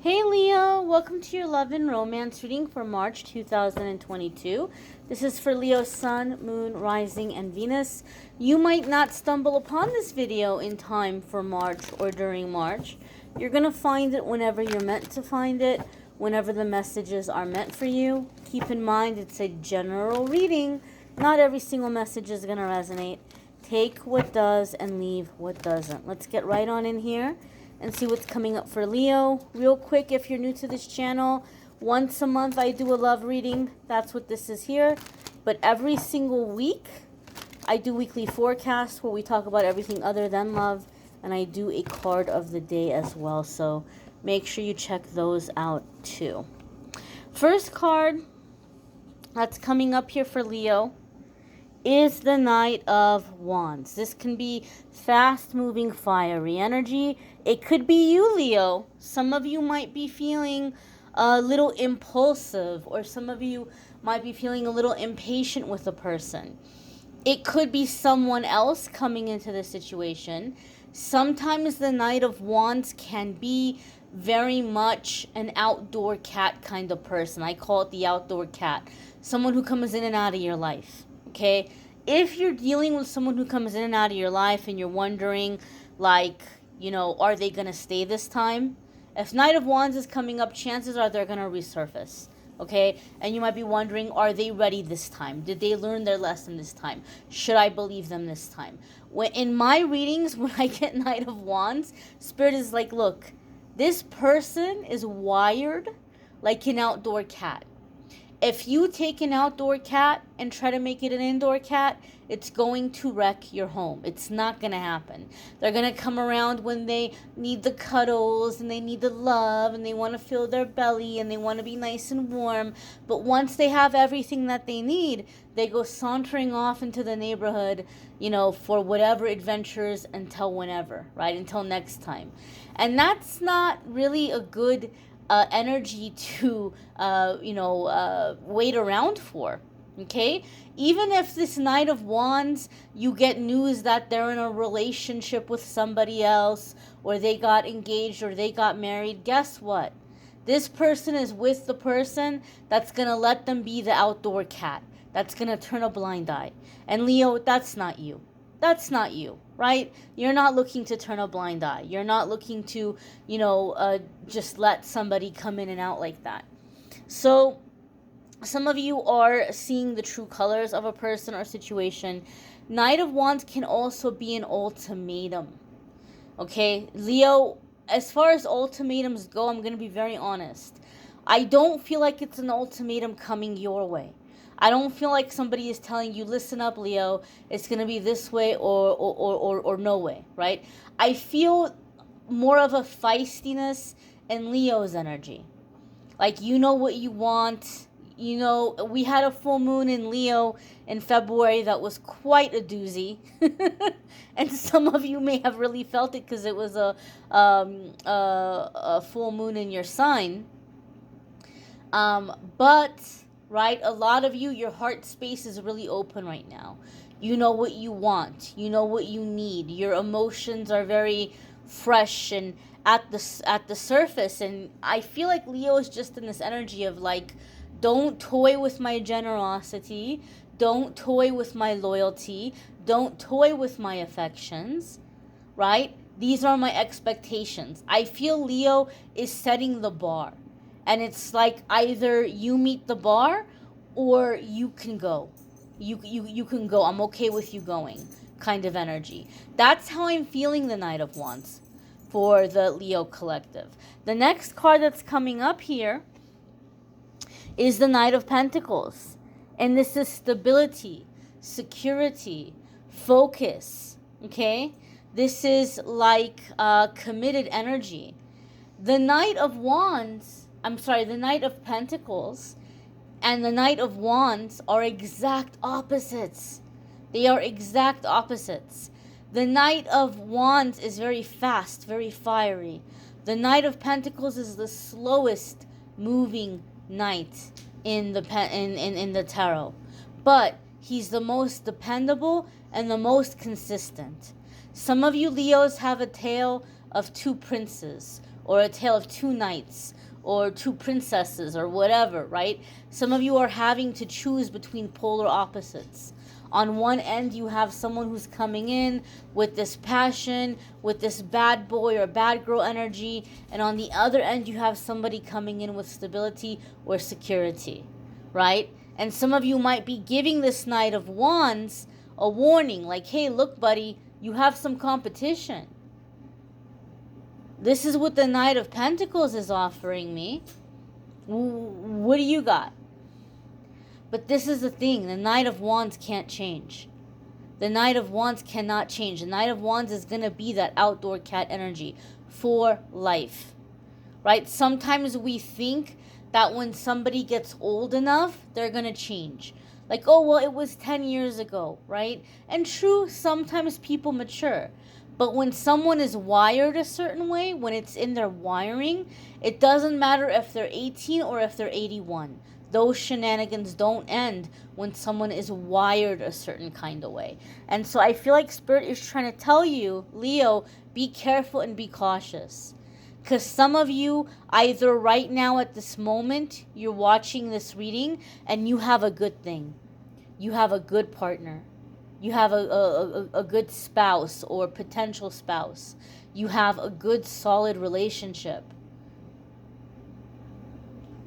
Hey Leo, welcome to your love and romance reading for March 2022. This is for Leo's Sun, Moon, Rising, and Venus. You might not stumble upon this video in time for March or during March. You're going to find it whenever you're meant to find it, whenever the messages are meant for you. Keep in mind it's a general reading. Not every single message is going to resonate. Take what does and leave what doesn't. Let's get right on in here and see what's coming up for Leo. Real quick, if you're new to this channel, once a month I do a love reading. That's what this is here. But every single week, I do weekly forecasts where we talk about everything other than love. And I do a card of the day as well. So make sure you check those out too. First card that's coming up here for Leo is the Knight of Wands. This can be fast-moving, fiery energy. It could be you, Leo. Some of you might be feeling a little impulsive, or some of you might be feeling a little impatient with a person. It could be someone else coming into the situation. Sometimes the Knight of Wands can be very much an outdoor cat kind of person. I call it the outdoor cat. Someone who comes in and out of your life. Okay, if you're dealing with someone who comes in and out of your life and you're wondering, like, you know, are they going to stay this time? If Knight of Wands is coming up, chances are they're going to resurface. Okay, and you might be wondering, are they ready this time? Did they learn their lesson this time? Should I believe them this time? In my readings, when I get Knight of Wands, Spirit is like, look, this person is wired like an outdoor cat. If you take an outdoor cat and try to make it an indoor cat, it's going to wreck your home. It's not going to happen. They're going to come around when they need the cuddles and they need the love and they want to fill their belly and they want to be nice and warm. But once they have everything that they need, they go sauntering off into the neighborhood, you know, for whatever adventures until whenever, right? Until next time. And that's not really a good energy to, wait around for, okay? Even if this Knight of Wands, you get news that they're in a relationship with somebody else, or they got engaged, or they got married, guess what? This person is with the person that's going to let them be the outdoor cat, that's going to turn a blind eye. And Leo, that's not you. That's not you, right? You're not looking to turn a blind eye. You're not looking to, just let somebody come in and out like that. So some of you are seeing the true colors of a person or situation. Knight of Wands can also be an ultimatum. Okay, Leo, as far as ultimatums go, I'm going to be very honest. I don't feel like it's an ultimatum coming your way. I don't feel like somebody is telling you, listen up, Leo, it's going to be this way or no way, right? I feel more of a feistiness in Leo's energy. Like, you know what you want. You know, we had a full moon in Leo in February that was quite a doozy. And some of you may have really felt it because it was a full moon in your sign. But... right? A lot of you, your heart space is really open right now. You know what you want. You know what you need. Your emotions are very fresh and at the surface. And I feel like Leo is just in this energy of like, don't toy with my generosity. Don't toy with my loyalty. Don't toy with my affections, right? These are my expectations. I feel Leo is setting the bar. And it's like either you meet the bar or you can go. You can go. I'm okay with you going kind of energy. That's how I'm feeling the Knight of Wands for the Leo collective. The next card that's coming up here is the Knight of Pentacles. And this is stability, security, focus. Okay? This is like committed energy. The Knight of the Knight of Pentacles and the Knight of Wands are exact opposites. They are exact opposites. The Knight of Wands is very fast, very fiery. The Knight of Pentacles is the slowest moving knight in the tarot. But he's the most dependable and the most consistent. Some of you Leos have a tale of two princes, or a tale of two knights, or two princesses, or whatever, right? Some of you are having to choose between polar opposites. On one end, you have someone who's coming in with this passion, with this bad boy or bad girl energy, and on the other end, you have somebody coming in with stability or security, right? And some of you might be giving this Knight of Wands a warning, like, hey, look, buddy, you have some competition. This is what the Knight of Pentacles is offering me. What do you got? But this is the thing. The Knight of Wands can't change. The Knight of Wands cannot change. The Knight of Wands is going to be that outdoor cat energy for life. Right? Sometimes we think that when somebody gets old enough, they're going to change. Like, oh, well, it was 10 years ago, right? And true, sometimes people mature. But when someone is wired a certain way, when it's in their wiring, it doesn't matter if they're 18 or if they're 81. Those shenanigans don't end when someone is wired a certain kind of way. And so I feel like Spirit is trying to tell you, Leo, be careful and be cautious. Because some of you, either right now at this moment, you're watching this reading and you have a good thing. You have a good partner. You have a good spouse or potential spouse. You have a good, solid relationship.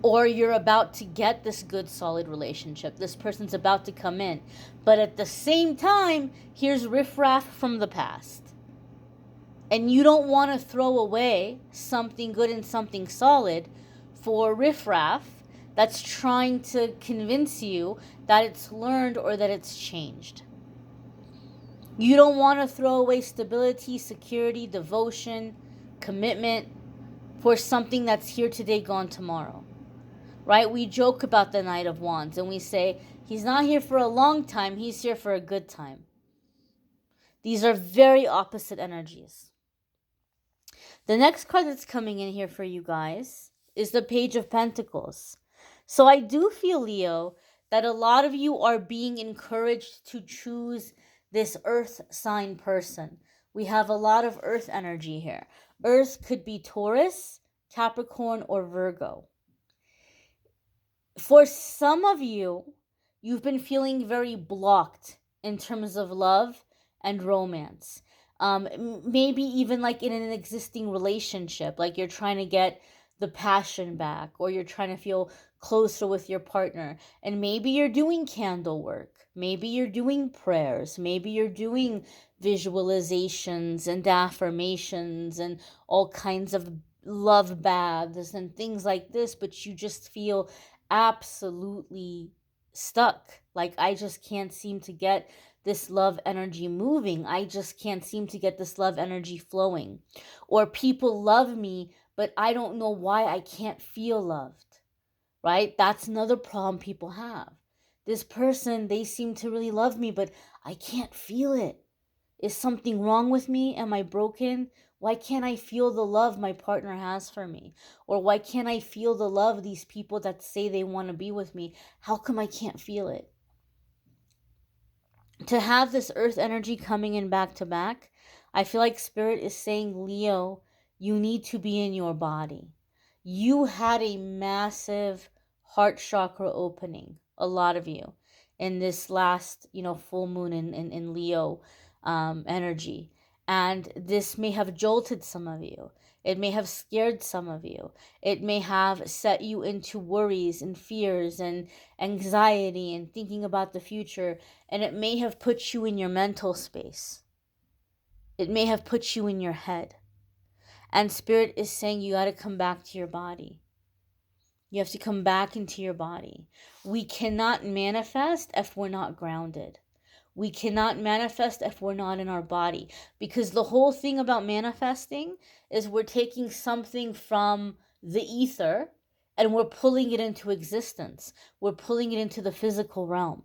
Or you're about to get this good, solid relationship. This person's about to come in. But at the same time, here's riffraff from the past. And you don't want to throw away something good and something solid for riffraff that's trying to convince you that it's learned or that it's changed. You don't want to throw away stability, security, devotion, commitment for something that's here today, gone tomorrow. Right? We joke about the Knight of Wands and we say, he's not here for a long time, he's here for a good time. These are very opposite energies. The next card that's coming in here for you guys is the Page of Pentacles. So I do feel, Leo, that a lot of you are being encouraged to choose this earth sign person. We have a lot of earth energy here. Earth could be Taurus, Capricorn, or Virgo. For some of you, you've been feeling very blocked in terms of love and romance. Maybe even like in an existing relationship, like you're trying to get the passion back, or you're trying to feel closer with your partner. And maybe you're doing candle work. Maybe you're doing prayers. Maybe you're doing visualizations and affirmations and all kinds of love baths and things like this, but you just feel absolutely stuck. Like, I just can't seem to get this love energy moving. I just can't seem to get this love energy flowing. Or people love me, but I don't know why I can't feel loved. Right? That's another problem people have. This person, they seem to really love me, but I can't feel it. Is something wrong with me? Am I broken? Why can't I feel the love my partner has for me? Or why can't I feel the love of these people that say they want to be with me? How come I can't feel it? To have this earth energy coming in back to back, I feel like Spirit is saying, Leo, you need to be in your body. You had a massive heart chakra opening, a lot of you, in this last, full moon in Leo energy. And this may have jolted some of you. It may have scared some of you. It may have set you into worries and fears and anxiety and thinking about the future. And it may have put you in your mental space. It may have put you in your head. And Spirit is saying you got to come back to your body. You have to come back into your body. We cannot manifest if we're not grounded. We cannot manifest if we're not in our body. Because the whole thing about manifesting is we're taking something from the ether and we're pulling it into existence. We're pulling it into the physical realm.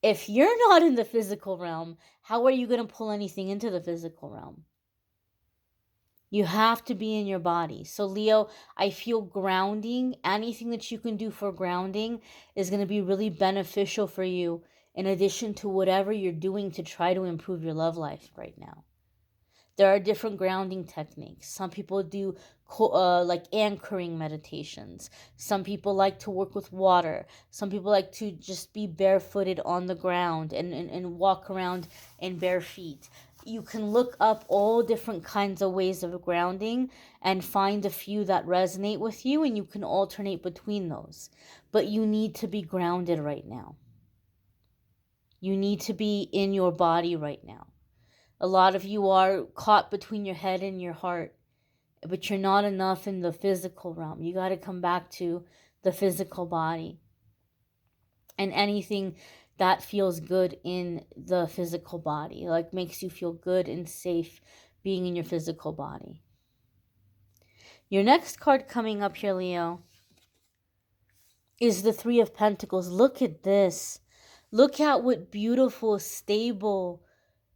If you're not in the physical realm, how are you going to pull anything into the physical realm? You have to be in your body. So Leo, I feel grounding, anything that you can do for grounding is going to be really beneficial for you, in addition to whatever you're doing to try to improve your love life right now. There are different grounding techniques. Some people do like anchoring meditations. Some people like to work with water. Some people like to just be barefooted on the ground and walk around in bare feet. You can look up all different kinds of ways of grounding and find a few that resonate with you, and you can alternate between those. But you need to be grounded right now. You need to be in your body right now. A lot of you are caught between your head and your heart, but you're not enough in the physical realm. You got to come back to the physical body and anything that feels good in the physical body, like makes you feel good and safe being in your physical body. Your next card coming up here, Leo, is the Three of Pentacles. Look at this. Look at what beautiful, stable,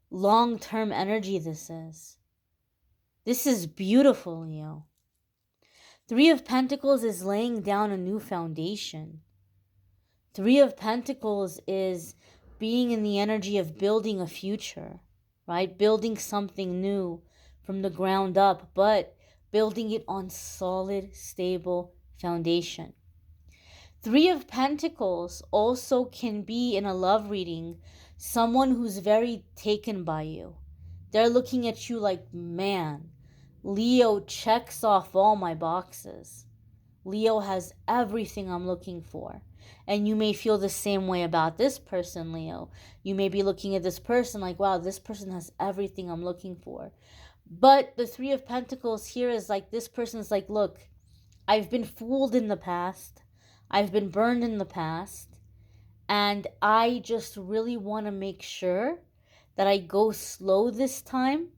long-term energy this is. This is beautiful, Leo. Three of Pentacles is laying down a new foundation. Three of Pentacles is being in the energy of building a future, right? Building something new from the ground up, but building it on solid, stable foundation. Three of Pentacles also can be, in a love reading, someone who's very taken by you. They're looking at you like, man, Leo checks off all my boxes. Leo has everything I'm looking for. And you may feel the same way about this person, Leo. You may be looking at this person like, wow, this person has everything I'm looking for. But the Three of Pentacles here is like, this person's like, look, I've been fooled in the past. I've been burned in the past. And I just really want to make sure that I go slow this time,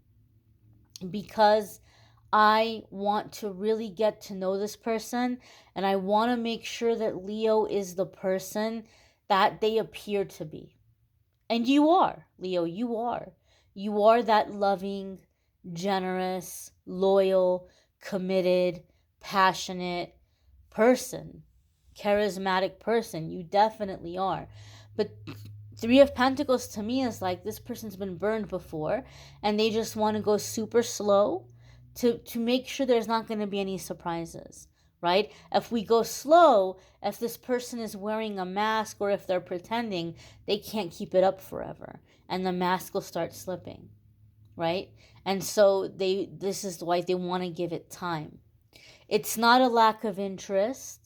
because I want to really get to know this person, and I want to make sure that Leo is the person that they appear to be. And you are, Leo, you are. You are that loving, generous, loyal, committed, passionate person, charismatic person. You definitely are. But Three of Pentacles to me is like, this person's been burned before, and they just want to go super slow to make sure there's not going to be any surprises, right? If we go slow, if this person is wearing a mask or if they're pretending, they can't keep it up forever, and the mask will start slipping, right? And so this is why they want to give it time. It's not a lack of interest.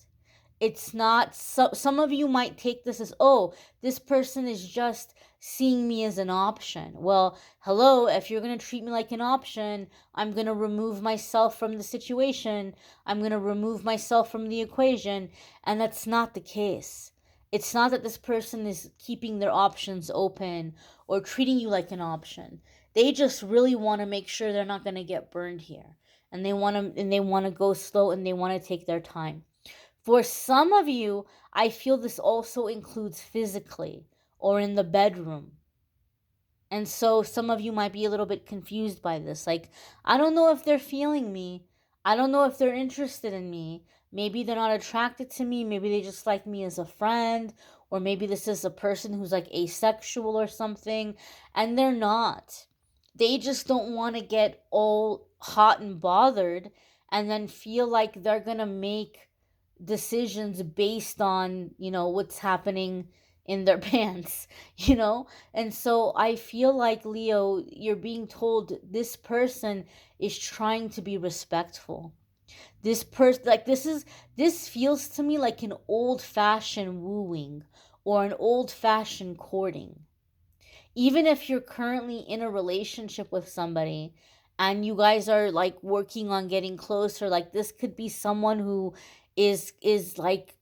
It's not, some of you might take this as, oh, this person is just seeing me as an option. Well, hello, if you're going to treat me like an option, I'm going to remove myself from the situation. I'm going to remove myself from the equation. And that's not the case. It's not that this person is keeping their options open or treating you like an option. They just really want to make sure they're not going to get burned here. And they want to go slow, and they want to take their time. For some of you, I feel this also includes physically or in the bedroom. And so some of you might be a little bit confused by this. Like, I don't know if they're feeling me. I don't know if they're interested in me. Maybe they're not attracted to me. Maybe they just like me as a friend. Or maybe this is a person who's like asexual or something. And they're not. They just don't want to get all hot and bothered and then feel like they're going to make decisions based on, what's happening in their pants, And so I feel like, Leo, you're being told this person is trying to be respectful. This person, like, this feels to me like an old-fashioned wooing or an old-fashioned courting. Even if you're currently in a relationship with somebody and you guys are like working on getting closer, like this could be someone who is like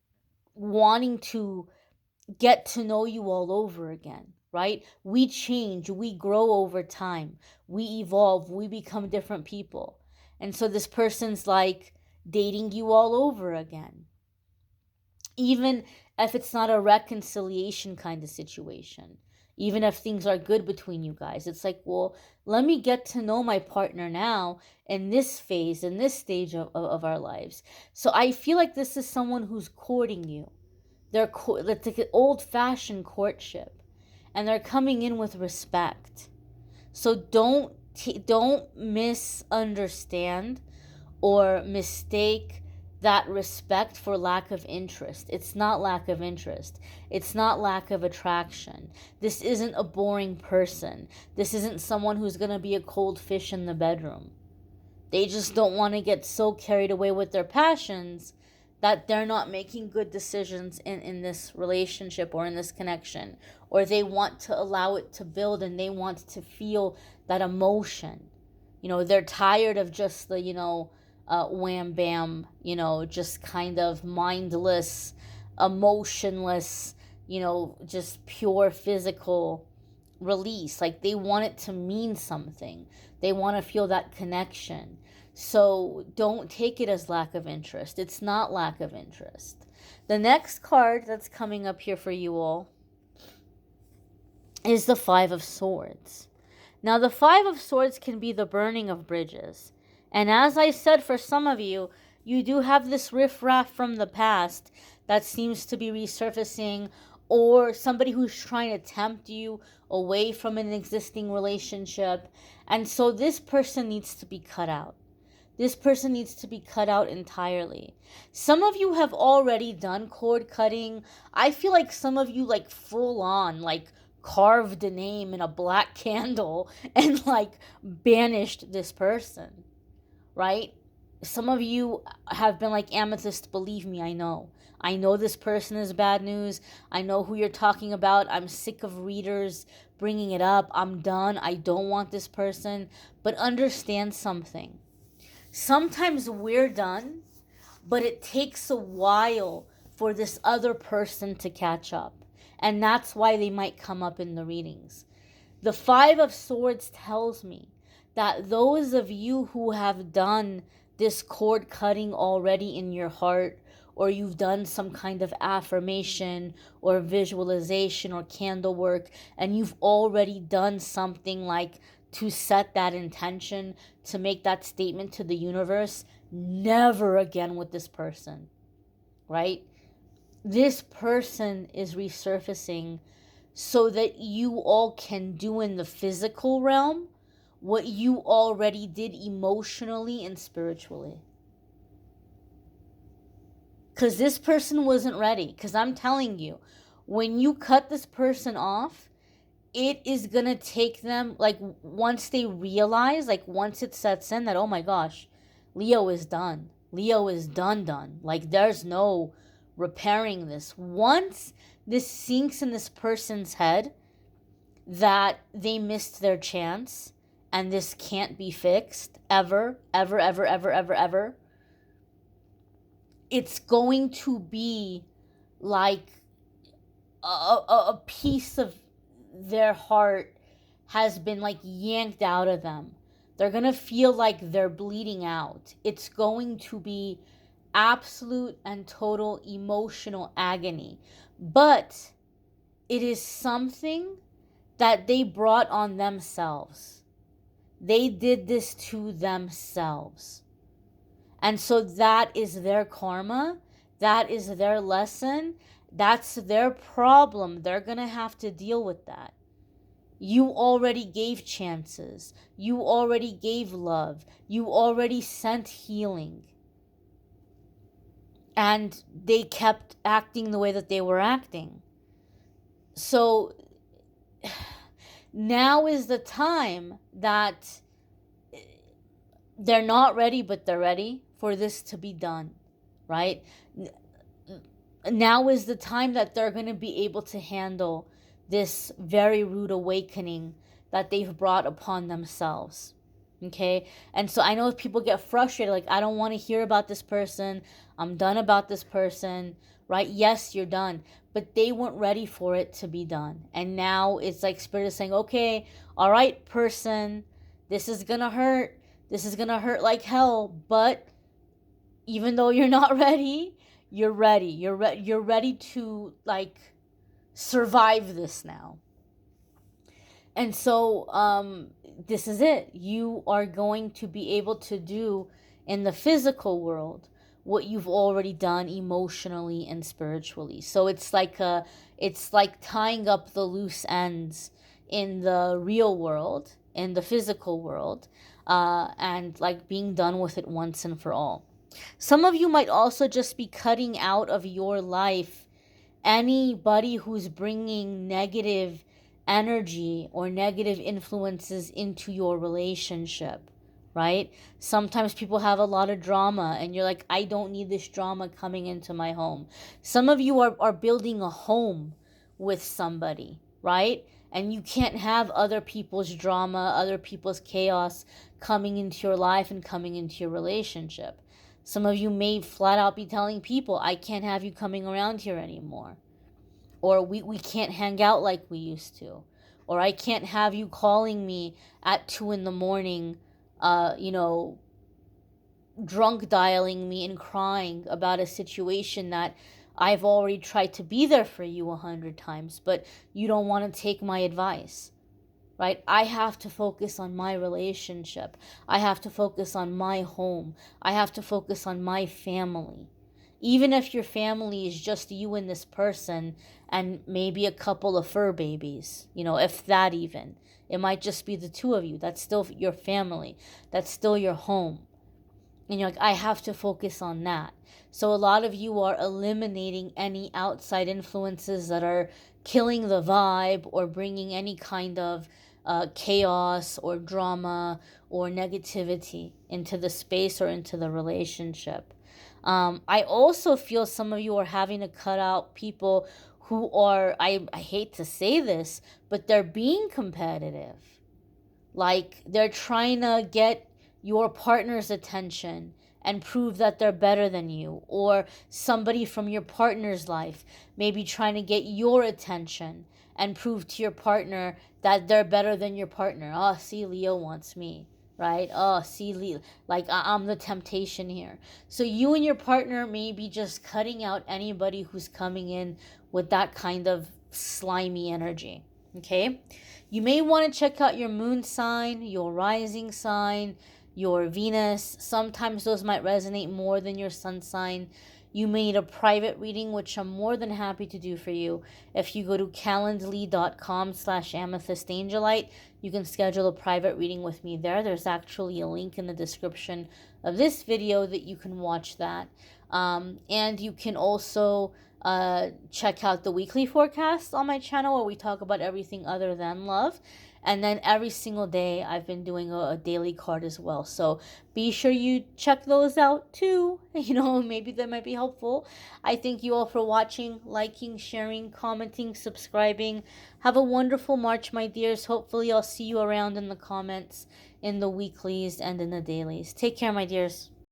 wanting to get to know you all over again, right? We change, we grow over time, we evolve, we become different people. And so this person's like dating you all over again. Even if it's not a reconciliation kind of situation, even if things are good between you guys, it's like, well, let me get to know my partner now in this phase, in this stage of our lives. So I feel like this is someone who's courting you. It's like an old-fashioned courtship, and they're coming in with respect. So don't don't misunderstand or mistake that respect for lack of interest. It's not lack of interest. It's not lack of attraction. This isn't a boring person. This isn't someone who's going to be a cold fish in the bedroom. They just don't want to get so carried away with their passions that they're not making good decisions in this relationship or in this connection. Or they want to allow it to build and they want to feel that emotion. They're tired of just the, wham bam, just kind of mindless, emotionless, just pure physical release. Like, they want it to mean something. They want to feel that connection. So don't take it as lack of interest. It's not lack of interest. The next card that's coming up here for you all is the Five of Swords. Now, the Five of Swords can be the burning of bridges. And as I said, for some of you, you do have this riffraff from the past that seems to be resurfacing, or somebody who's trying to tempt you away from an existing relationship. And so this person needs to be cut out. This person needs to be cut out entirely. Some of you have already done cord cutting. I feel like some of you, like, full on, like, carved a name in a black candle and, like, banished this person, right? Some of you have been like, Amethyst, believe me, I know this person is bad news. I know who you're talking about. I'm sick of readers bringing it up. I'm done. I don't want this person. But understand something. Sometimes we're done, but it takes a while for this other person to catch up. And that's why they might come up in the readings. The Five of Swords tells me that those of you who have done this cord cutting already in your heart, or you've done some kind of affirmation or visualization or candle work, and you've already done something like to set that intention, to make that statement to the universe, never again with this person, right? This person is resurfacing so that you all can do in the physical realm what you already did emotionally and spiritually. Because this person wasn't ready. Because I'm telling you, when you cut this person off, it is going to take them, like, once they realize, like, once it sets in that, oh my gosh, Leo is done. Leo is done. Like, there's no repairing this. Once this sinks in this person's head that they missed their chance and this can't be fixed ever, it's going to be like a piece of their heart has been, like, yanked out of them. They're going to feel like they're bleeding out. It's going to be absolute and total emotional agony. But it is something that they brought on themselves. They did this to themselves. And so that is their karma. That is their lesson. That's their problem. They're going to have to deal with that. You already gave chances. You already gave love. You already sent healing. And they kept acting the way that they were acting. So now is the time that they're not ready, but they're ready for this to be done, right? Now is the time that they're going to be able to handle this very rude awakening that they've brought upon themselves. Okay? And so I know people get frustrated, like, I don't want to hear about this person. I'm done about this person, right? Yes, you're done. But they weren't ready for it to be done. And now it's like Spirit is saying, okay, all right, person, this is going to hurt. This is going to hurt like hell. But even though you're not ready, you're ready. You're ready to, like, survive this now. And so this is it. You are going to be able to do in the physical world what you've already done emotionally and spiritually. So it's like tying up the loose ends in the real world, in the physical world, and like being done with it once and for all. Some of you might also just be cutting out of your life anybody who's bringing negative energy or negative influences into your relationship, right? Sometimes people have a lot of drama and you're like, I don't need this drama coming into my home. Some of you are building a home with somebody, right? And you can't have other people's drama, other people's chaos coming into your life and coming into your relationship. Some of you may flat out be telling people, I can't have you coming around here anymore. Or we can't hang out like we used to. Or I can't have you calling me at 2 a.m, drunk dialing me and crying about a situation that I've already tried to be there for you 100 times, but you don't want to take my advice. Right? I have to focus on my relationship. I have to focus on my home. I have to focus on my family. Even if your family is just you and this person and maybe a couple of fur babies, if that even. It might just be the two of you. That's still your family. That's still your home. And you're like, I have to focus on that. So a lot of you are eliminating any outside influences that are killing the vibe or bringing any kind of chaos or drama or negativity into the space or into the relationship. I also feel some of you are having to cut out people who are, I hate to say this, but they're being competitive. Like they're trying to get your partner's attention and prove that they're better than you, or somebody from your partner's life maybe trying to get your attention and prove to your partner that they're better than your partner. Oh, see, Leo wants me, right? Oh, see, Leo, like I'm the temptation here. So you and your partner may be just cutting out anybody who's coming in with that kind of slimy energy, okay? You may want to check out your moon sign, your rising sign, your Venus. Sometimes those might resonate more than your sun sign. You may need a private reading, which I'm more than happy to do for you. If you go to calendly.com/amethystangelite, you can schedule a private reading with me there. There's actually a link in the description of this video that you can watch that. And you can also check out the weekly forecast on my channel where we talk about everything other than love. And then every single day I've been doing a daily card as well. So be sure you check those out too. Maybe that might be helpful. I thank you all for watching, liking, sharing, commenting, subscribing. Have a wonderful March, my dears. Hopefully I'll see you around in the comments, in the weeklies, and in the dailies. Take care, my dears.